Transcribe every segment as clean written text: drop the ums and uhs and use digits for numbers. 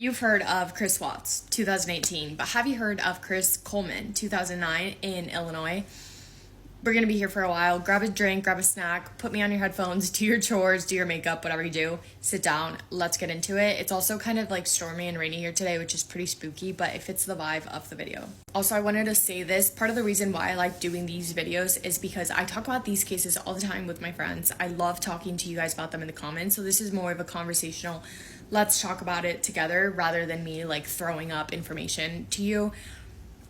You've heard of Chris Watts, 2018, but have you heard of Chris Coleman, 2009, in Illinois? We're going to be here for a while. Grab a drink, grab a snack, put me on your headphones, do your chores, do your makeup, whatever you do. Sit down. Let's get into it. It's also kind of like stormy and rainy here today, which is pretty spooky, but it fits the vibe of the video. Also, I wanted to say this. Part of the reason why I like doing these videos is because I talk about these cases all the time with my friends. I love talking to you guys about them in the comments. So this is more of a conversational, let's talk about it together rather than me like throwing up information to you.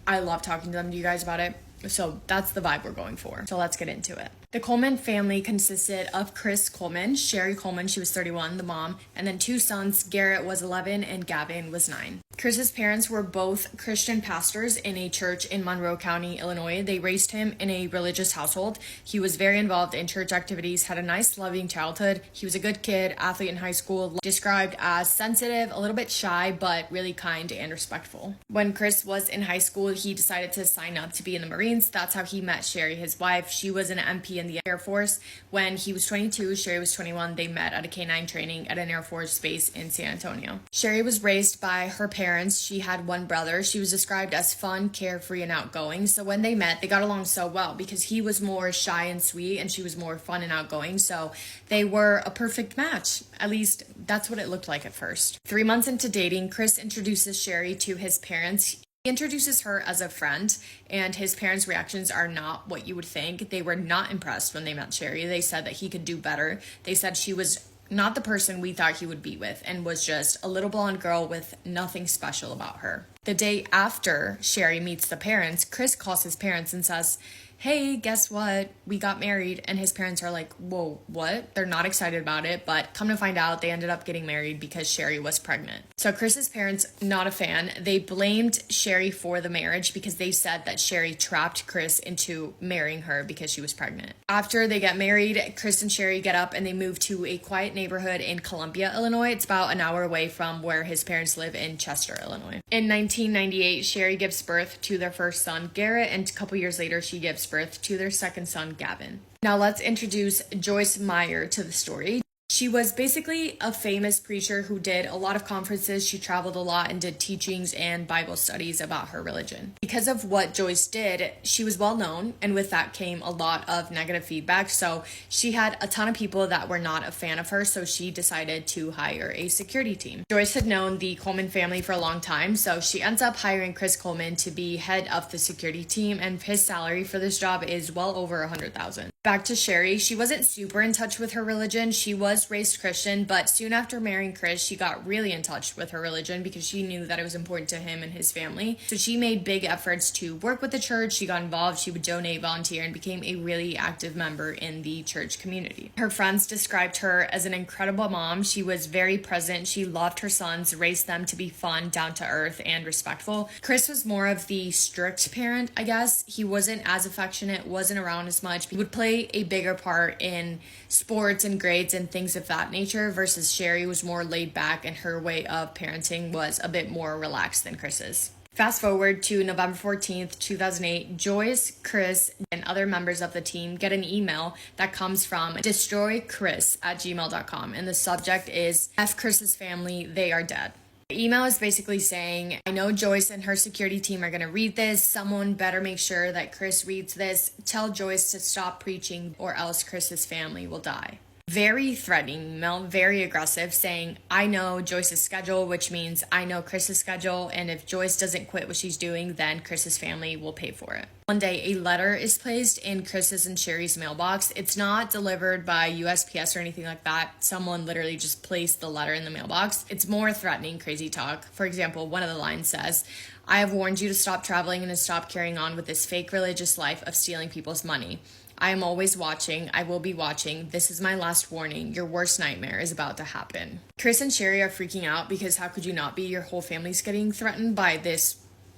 I love talking to you guys about it. So that's the vibe we're going for. So let's get into it. The Coleman family consisted of Chris Coleman, Sherry Coleman, she was 31, the mom, and then two sons, Garrett was 11 and Gavin was 9. Chris's parents were both Christian pastors in a church in Monroe County, Illinois. They raised him in a religious household. He was very involved in church activities, had a nice, loving childhood. He was a good kid, athlete in high school, described as sensitive, a little bit shy, but really kind and respectful. When Chris was in high school, he decided to sign up to be in the Marines. That's how he met Sherry, his wife. She was an MP in the Air Force. When he was 22, Sherry was 21. They met at a K-9 training at an Air Force base in San Antonio. Sherry was raised by her parents. She had one brother. She was described as fun, carefree, and outgoing. So when they met, they got along so well because he was more shy and sweet and she was more fun and outgoing. So they were a perfect match. At least that's what it looked like at first. 3 months into dating, Chris introduces Sherry to his parents. He introduces her as a friend, and his parents' reactions are not what you would think. They were not impressed when they met Sherry. They said that he could do better. They said she was not the person we thought he would be with and was just a little blonde girl with nothing special about her. The day after Sherry meets the parents, Chris calls his parents and says, "Hey, guess what? We got married." And his parents are like, "Whoa, what?" They're not excited about it, but come to find out, they ended up getting married because Sherry was pregnant. So Chris's parents, not a fan. They blamed Sherry for the marriage because they said that Sherry trapped Chris into marrying her because she was pregnant. After they get married, Chris and Sherry get up and they move to a quiet neighborhood in Columbia, Illinois. It's about an hour away from where his parents live in Chester, Illinois. In 1998, Sherry gives birth to their first son, Garrett, and a couple years later, she gives birth to their second son, Gavin. Now let's introduce Joyce Meyer to the story. She was basically a famous preacher who did a lot of conferences. She traveled a lot and did teachings and Bible studies about her religion. Because of what Joyce did, she was well known, and with that came a lot of negative feedback. So she had a ton of people that were not a fan of her, so she decided to hire a security team. Joyce had known the Coleman family for a long time, so she ends up hiring Chris Coleman to be head of the security team, and his salary for this job is well over $100,000. Back to Sherry, she wasn't super in touch with her religion. She was raised Christian, but soon after marrying Chris, she got really in touch with her religion because she knew that it was important to him and his family. So she made big efforts to work with the church. She got involved, she would donate, volunteer, and became a really active member in the church community. Her friends described her as an incredible mom. She was very present. She loved her sons, raised them to be fun, down to earth, and respectful. Chris was more of the strict parent, I guess. He wasn't as affectionate, wasn't around as much. He would play a bigger part in sports and grades and things of that nature, versus Sherry was more laid back and her way of parenting was a bit more relaxed than Chris's. Fast forward to November 14th, 2008, Joyce, Chris, and other members of the team get an email that comes from destroychris@gmail.com, and the subject is, "F Chris's family, they are dead." The email is basically saying, "I know Joyce and her security team are going to read this. Someone better make sure that Chris reads this. Tell Joyce to stop preaching or else Chris's family will die." Very threatening email, very aggressive, saying, "I know Joyce's schedule," which means I know Chris's schedule, and if Joyce doesn't quit what she's doing, then Chris's family will pay for it. One day, a letter is placed in Chris's and Sherry's mailbox. It's not delivered by USPS or anything like that. Someone literally just placed the letter in the mailbox. It's more threatening, crazy talk. For example, one of the lines says, "I have warned you to stop traveling and to stop carrying on with this fake religious life of stealing people's money. I am always watching. I will be watching. This is my last warning. Your worst nightmare is about to happen." Chris and Sherry are freaking out because how could you not be? Your whole family's getting threatened by this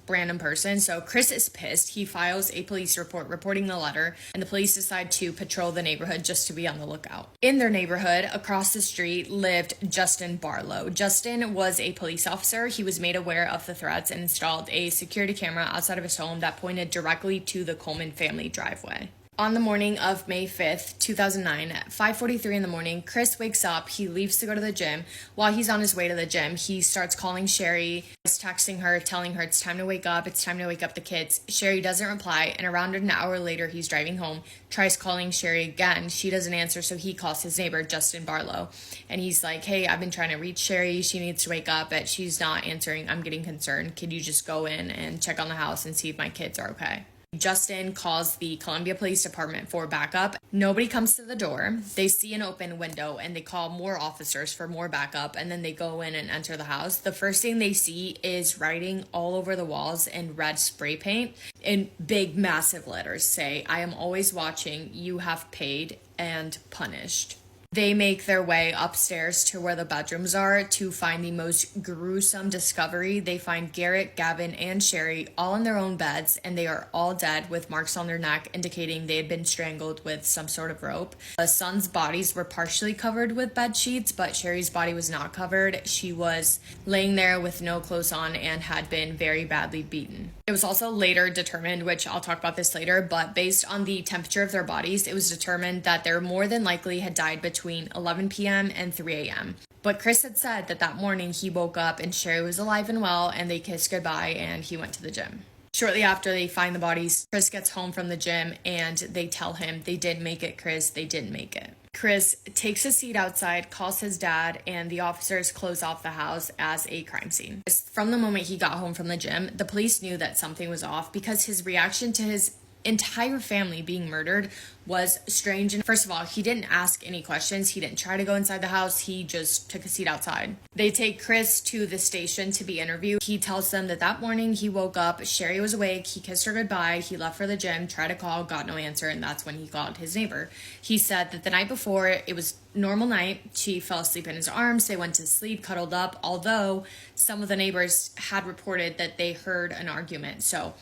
random person. So Chris is pissed. He files a police report reporting the letter, and the police decide to patrol the neighborhood just to be on the lookout. In their neighborhood, across the street, lived Justin Barlow. Justin was a police officer. He was made aware of the threats and installed a security camera outside of his home that pointed directly to the Coleman family driveway. On the morning of May 5th, 2009, at 5:43 in the morning, Chris wakes up. He leaves to go to the gym. While he's on his way to the gym, he starts calling Sherry, texting her, telling her it's time to wake up, it's time to wake up the kids. Sherry doesn't reply, and around an hour later, he's driving home, tries calling Sherry again. She doesn't answer, so he calls his neighbor, Justin Barlow, and he's like, hey, I've been trying to reach Sherry. She needs to wake up, but she's not answering. I'm getting concerned. Could you just go in and check on the house and see if my kids are okay? Justin calls the Columbia Police Department for backup. Nobody comes to the door. They see an open window and they call more officers for more backup, and then they go in and enter the house. The first thing they see is writing all over the walls in red spray paint in big, massive letters say, I am always watching, you have paid and punished. They make their way upstairs to where the bedrooms are to find the most gruesome discovery. They find Garrett, Gavin, and Sherry all in their own beds, and they are all dead with marks on their neck indicating they had been strangled with some sort of rope. The sons' bodies were partially covered with bed sheets, but Sherry's body was not covered. She was laying there with no clothes on and had been very badly beaten. It was also later determined, which I'll talk about this later, but based on the temperature of their bodies, it was determined that they more than likely had died between 11 p.m. and 3 a.m. But Chris had said that morning he woke up and Sherry was alive and well, and they kissed goodbye and he went to the gym. Shortly after they find the bodies, Chris gets home from the gym and they tell him they did make it, Chris, they didn't make it. Chris takes a seat outside, calls his dad, and the officers close off the house as a crime scene. From the moment he got home from the gym, the police knew that something was off because his reaction to his entire family being murdered was strange. And first of all, he didn't ask any questions. He didn't try to go inside the house. He just took a seat outside. They take Chris to the station to be interviewed. He tells them that morning he woke up, Sherry was awake, he kissed her goodbye, he left for the gym, tried to call, got no answer, and that's when he called his neighbor. He said that the night before, it was normal night. She fell asleep in his arms. They went to sleep, cuddled up, although some of the neighbors had reported that they heard an argument. So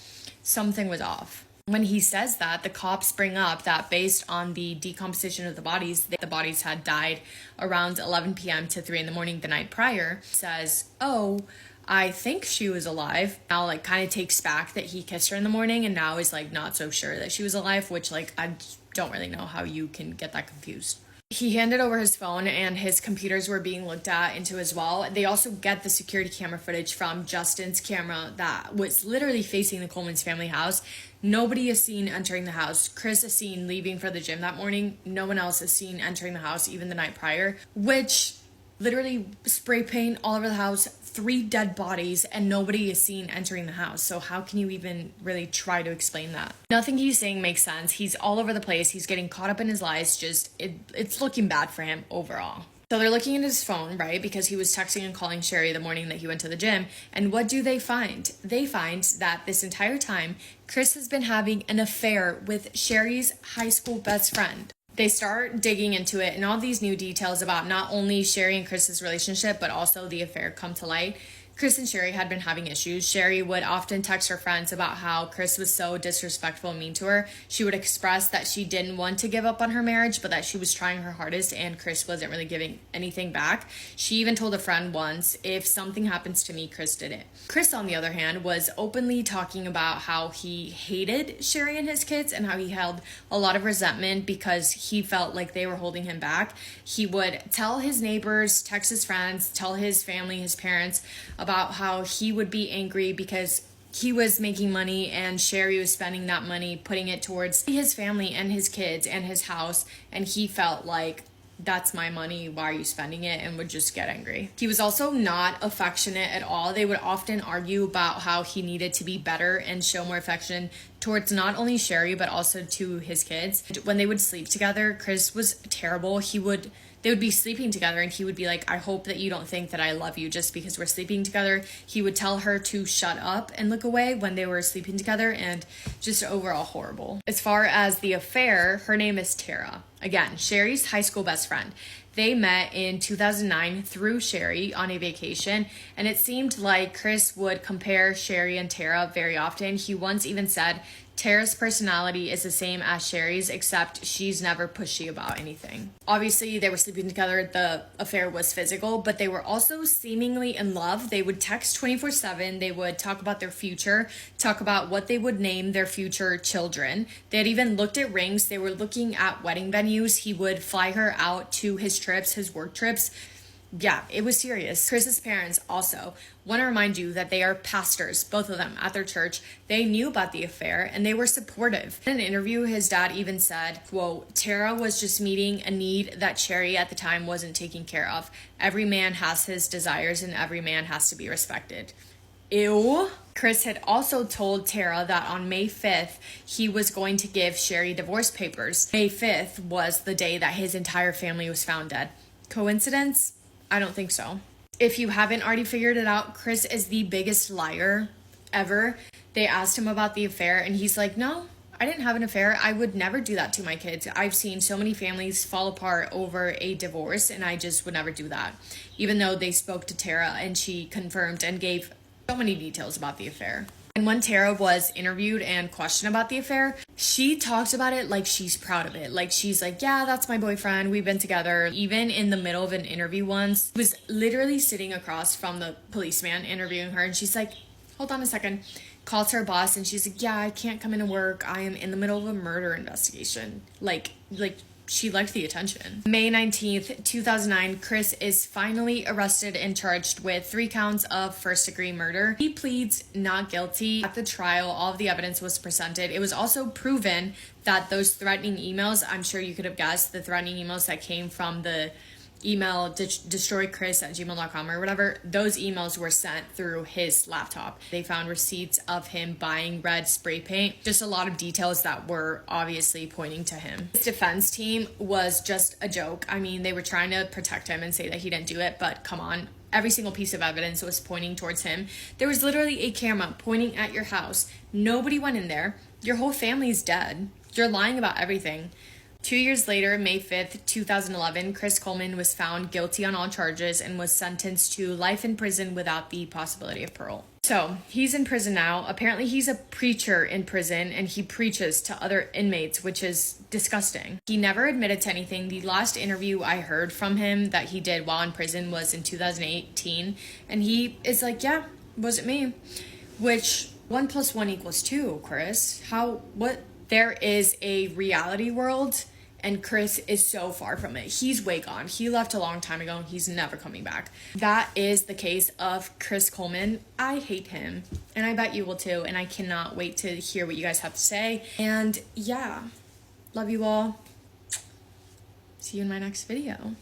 something was off. When he says that, the cops bring up that based on the decomposition of the bodies had died around 11 p.m. to 3 in the morning the night prior. Says, oh, I think she was alive. Now, kind of takes back that he kissed her in the morning and now is, not so sure that she was alive, which, I don't really know how you can get that confused. He handed over his phone and his computers were being looked at into as well. They also get the security camera footage from Justin's camera that was literally facing the Coleman's family house. Nobody is seen entering the house. Chris is seen leaving for the gym that morning. No one else is seen entering the house even the night prior, which literally spray paint all over the house, 3 dead bodies, and nobody is seen entering the house. So how can you even really try to explain that? Nothing he's saying makes sense. He's all over the place. He's getting caught up in his lies. It's looking bad for him overall. So they're looking at his phone, right? Because he was texting and calling Sherry the morning that he went to the gym. And what do they find? They find that this entire time, Chris has been having an affair with Sherry's high school best friend. They start digging into it, and all these new details about not only Sherry and Chris's relationship, but also the affair come to light. Chris and Sherry had been having issues. Sherry would often text her friends about how Chris was so disrespectful and mean to her. She would express that she didn't want to give up on her marriage, but that she was trying her hardest and Chris wasn't really giving anything back. She even told a friend once, if something happens to me, Chris did it. Chris, on the other hand, was openly talking about how he hated Sherry and his kids and how he held a lot of resentment because he felt like they were holding him back. He would tell his neighbors, text his friends, tell his family, his parents, about how he would be angry because he was making money and Sherry was spending that money, putting it towards his family and his kids and his house, and he felt like, that's my money, why are you spending it, and would just get angry. He was also not affectionate at all. They would often argue about how he needed to be better and show more affection towards not only Sherry but also to his kids. When they would sleep together, Chris was terrible. They would be sleeping together and he would be like, I hope that you don't think that I love you just because we're sleeping together. He would tell her to shut up and look away when they were sleeping together, and just overall horrible. As far as the affair, her name is Tara. Again, Sherry's high school best friend. They met in 2009 through Sherry on a vacation, and it seemed like Chris would compare Sherry and Tara very often. He once even said Tara's personality is the same as Sherry's, except she's never pushy about anything. Obviously, they were sleeping together. The affair was physical, but they were also seemingly in love. They would text 24/7. They would talk about their future, talk about what they would name their future children. They had even looked at rings. They were looking at wedding venues. He would fly her out to his trips, his work trips. Yeah, it was serious. Chris's parents also want to remind you that they are pastors, both of them, at their church. They knew about the affair and they were supportive. In an interview, his dad even said, quote, Tara was just meeting a need that Sherry at the time wasn't taking care of. Every man has his desires and every man has to be respected. Ew. Chris had also told Tara that on May 5th, he was going to give Sherry divorce papers. May 5th was the day that his entire family was found dead. Coincidence? I don't think so. If you haven't already figured it out, Chris is the biggest liar ever. They asked him about the affair and he's like, no, I didn't have an affair. I would never do that to my kids. I've seen so many families fall apart over a divorce and I just would never do that. Even though they spoke to Tara and she confirmed and gave so many details about the affair. And when Tara was interviewed and questioned about the affair, she talked about it like she's proud of it. Like she's like, yeah, that's my boyfriend. We've been together. Even in the middle of an interview once, was literally sitting across from the policeman interviewing her. And she's like, hold on a second. Calls her boss and she's like, yeah, I can't come into work. I am in the middle of a murder investigation. Like she liked the attention. May 19th, 2009, Chris is finally arrested and charged with 3 counts of first-degree murder. He pleads not guilty. At the trial, all of the evidence was presented. It was also proven that those threatening emails, I'm sure you could have guessed, the threatening emails that came from the email destroychris@gmail.com or whatever, those emails were sent through his laptop. They found receipts of him buying red spray paint, just a lot of details that were obviously pointing to him. His defense team was just a joke. I mean, they were trying to protect him and say that he didn't do it, but come on. Every single piece of evidence was pointing towards him. There was literally a camera pointing at your house. Nobody went in there. Your whole family's dead. You're lying about everything. 2 years later, May 5th, 2011, Chris Coleman was found guilty on all charges and was sentenced to life in prison without the possibility of parole. So, he's in prison now. Apparently, he's a preacher in prison and he preaches to other inmates, which is disgusting. He never admitted to anything. The last interview I heard from him that he did while in prison was in 2018. And he is like, yeah, wasn't me. Which, 1 + 1 = 2, Chris. What? There is a reality world and Chris is so far from it. He's way gone. He left a long time ago and he's never coming back. That is the case of Chris Coleman. I hate him and I bet you will too. And I cannot wait to hear what you guys have to say. And yeah, love you all. See you in my next video.